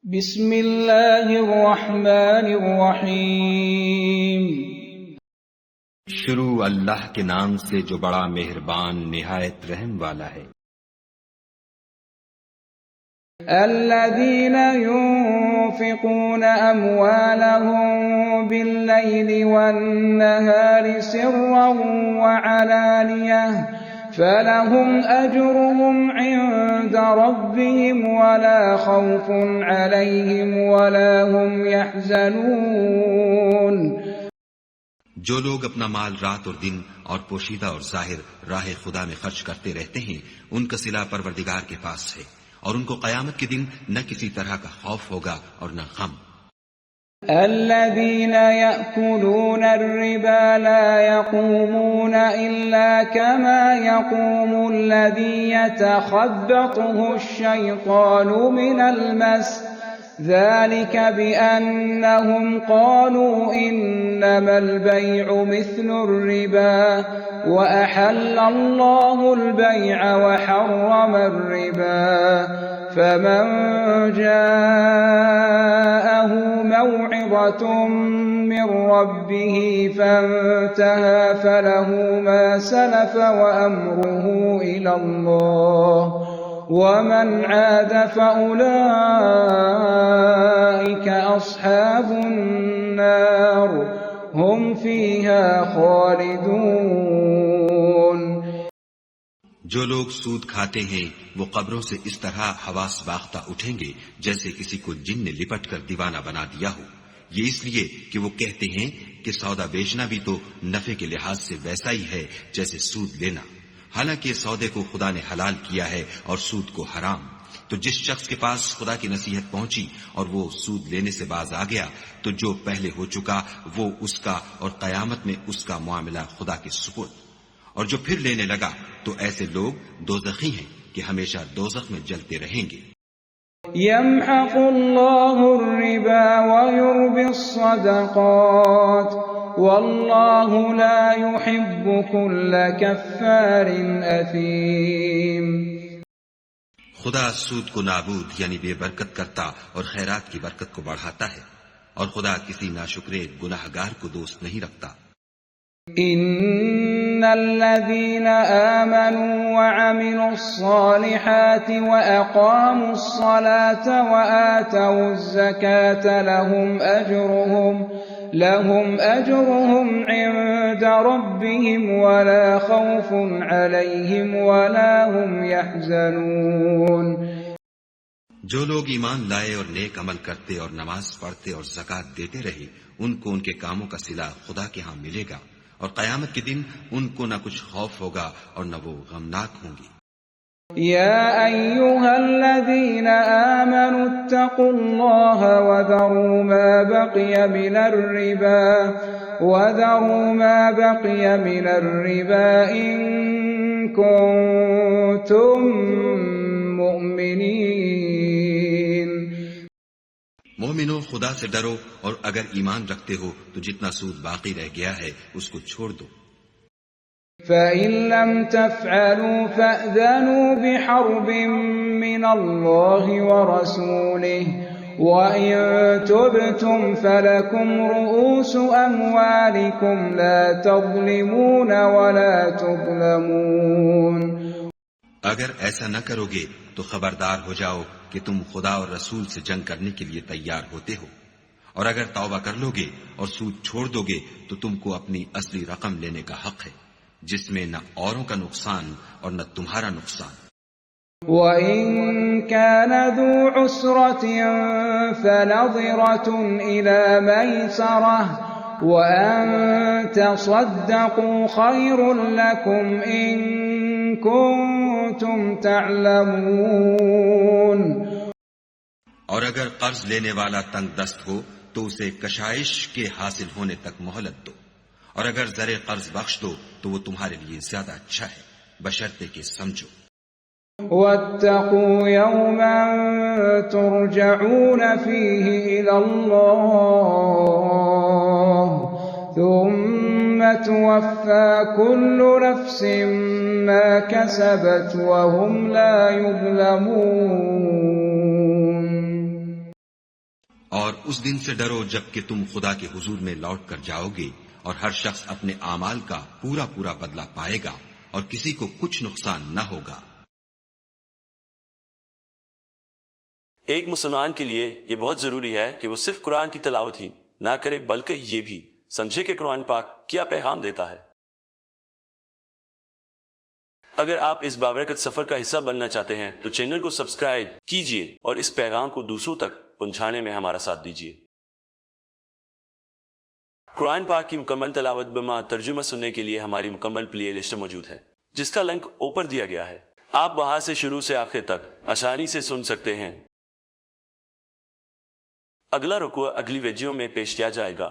بسم اللہ الرحمن الرحیم۔ شروع اللہ کے نام سے جو بڑا مہربان نہایت رحم والا ہے۔ الذین ينفقون اموالهم باللیل والنہار سرا وعلانیہ فلهم اجرهم عند ربهم ولا خوف عليهم ولا هم يحزنون۔ جو لوگ اپنا مال رات اور دن اور پوشیدہ اور ظاہر راہ خدا میں خرچ کرتے رہتے ہیں، ان کا صلہ پروردگار کے پاس ہے، اور ان کو قیامت کے دن نہ کسی طرح کا خوف ہوگا اور نہ غم۔ الذين يأكلون الربا لا يقومون إلا كما يقوم الذي يتخبطه الشيطان من المس، ذلك بأنهم قالوا إنما البيع مثل الربا وأحل الله البيع وحرم الربا، فمن جاءه موعظة من ربه فانتهى فله ما سلف وأمره إلى الله ومن عاد فأولئك أصحاب النار هم فيها خالدون۔ جو لوگ سود کھاتے ہیں وہ قبروں سے اس طرح حواس باختہ اٹھیں گے جیسے کسی کو جن نے لپٹ کر دیوانہ بنا دیا ہو، یہ اس لیے کہ وہ کہتے ہیں کہ سودا بیچنا بھی تو نفع کے لحاظ سے ویسا ہی ہے جیسے سود لینا، حالانکہ سودے کو خدا نے حلال کیا ہے اور سود کو حرام۔ تو جس شخص کے پاس خدا کی نصیحت پہنچی اور وہ سود لینے سے باز آ گیا تو جو پہلے ہو چکا وہ اس کا، اور قیامت میں اس کا معاملہ خدا کے سپرد۔ اور جو پھر لینے لگا تو ایسے لوگ دوزخی ہیں کہ ہمیشہ دوزخ میں جلتے رہیں گے۔ يمحق اللہ الربا ويربي الصدقات واللہ لا يحب كل كفار اثیم۔ خدا سود کو نابود یعنی بے برکت کرتا اور خیرات کی برکت کو بڑھاتا ہے، اور خدا کسی ناشکرے گناہ گار کو دوست نہیں رکھتا۔ ان الذين آمنوا وعملوا الصالحات واقاموا الصلاة وآتوا الزكاة لهم اجرهم عند ربهم ولا خوف عليهم ولا هم يحزنون۔ جو لوگ ایمان لائے اور نیک عمل کرتے اور نماز پڑھتے اور زکوٰۃ دیتے رہے، ان کو ان کے کاموں کا صلہ خدا کے ہاں ملے گا، اور قیامت کے دن ان کو نہ کچھ خوف ہوگا اور نہ وہ غمناک ہوں گی۔ یا ایھا الذین آمنوا اتقوا اللہ وذروا ما بقی من الربا ان کنتم مؤمنین۔ مومنو، خدا سے ڈرو، اور اگر ایمان رکھتے ہو تو جتنا سود باقی رہ گیا ہے اس کو چھوڑ دو۔ فَإِن لَّمْ تَفْعَلُوا فَأْذَنُوا بِحَرْبٍ مِّنَ اللَّهِ وَرَسُولِهِ وَإِن تُبْتُمْ فَلَكُمْ رُءُوسُ أَمْوَالِكُمْ لَا تَظْلِمُونَ وَلَا تُظْلَمُونَ۔ اگر ایسا نہ کرو گے تو خبردار ہو جاؤ کہ تم خدا اور رسول سے جنگ کرنے کے لیے تیار ہوتے ہو، اور اگر توبہ کر لو گے اور سود چھوڑ دو گے تو تم کو اپنی اصلی رقم لینے کا حق ہے، جس میں نہ اوروں کا نقصان اور نہ تمہارا نقصان۔ وَإِن كَانَ ذُو عُسْرَةٍ فَنَظِرَةٌ إِلَى مَيْسَرَةٍ وَأَن تَصَدَّقُوا خَيْرٌ لَّكُمْ إِن كُنتُمْ تَعْلَمُونَ۔ اور اگر قرض لینے والا تنگ دست ہو تو اسے کشائش کے حاصل ہونے تک مہلت دو، اور اگر زر قرض بخش دو تو وہ تمہارے لیے زیادہ اچھا ہے، بشرطے کہ سمجھو۔ وَاتَّقُوا يَوْمًا تُرْجَعُونَ فِيهِ إِلَى اللَّهِ ثُمَّ تُوَفَّى كُلُّ نَفْسٍ مَّا كَسَبَتْ وَهُمْ لَا يُظْلَمُونَ۔ اور اس دن سے ڈرو جب کہ تم خدا کے حضور میں لوٹ کر جاؤ گے، اور ہر شخص اپنے اعمال کا پورا پورا بدلہ پائے گا، اور کسی کو کچھ نقصان نہ ہوگا۔ ایک مسلمان کے لیے یہ بہت ضروری ہے کہ وہ صرف قرآن کی تلاوت ہی نہ کرے، بلکہ یہ بھی سمجھے کہ قرآن پاک کیا پیغام دیتا ہے۔ اگر آپ اس بابرکت سفر کا حصہ بننا چاہتے ہیں تو چینل کو سبسکرائب کیجئے اور اس پیغام کو دوسروں تک پہنچانے میں ہمارا ساتھ دیجیے۔ قرآن پاک کی مکمل تلاوت بما ترجمہ سننے کے لیے ہماری مکمل پلے لسٹ موجود ہے، جس کا لنک اوپر دیا گیا ہے۔ آپ وہاں سے شروع سے آخر تک آسانی سے سن سکتے ہیں۔ اگلا رکوع اگلی ویڈیو میں پیش کیا جائے گا۔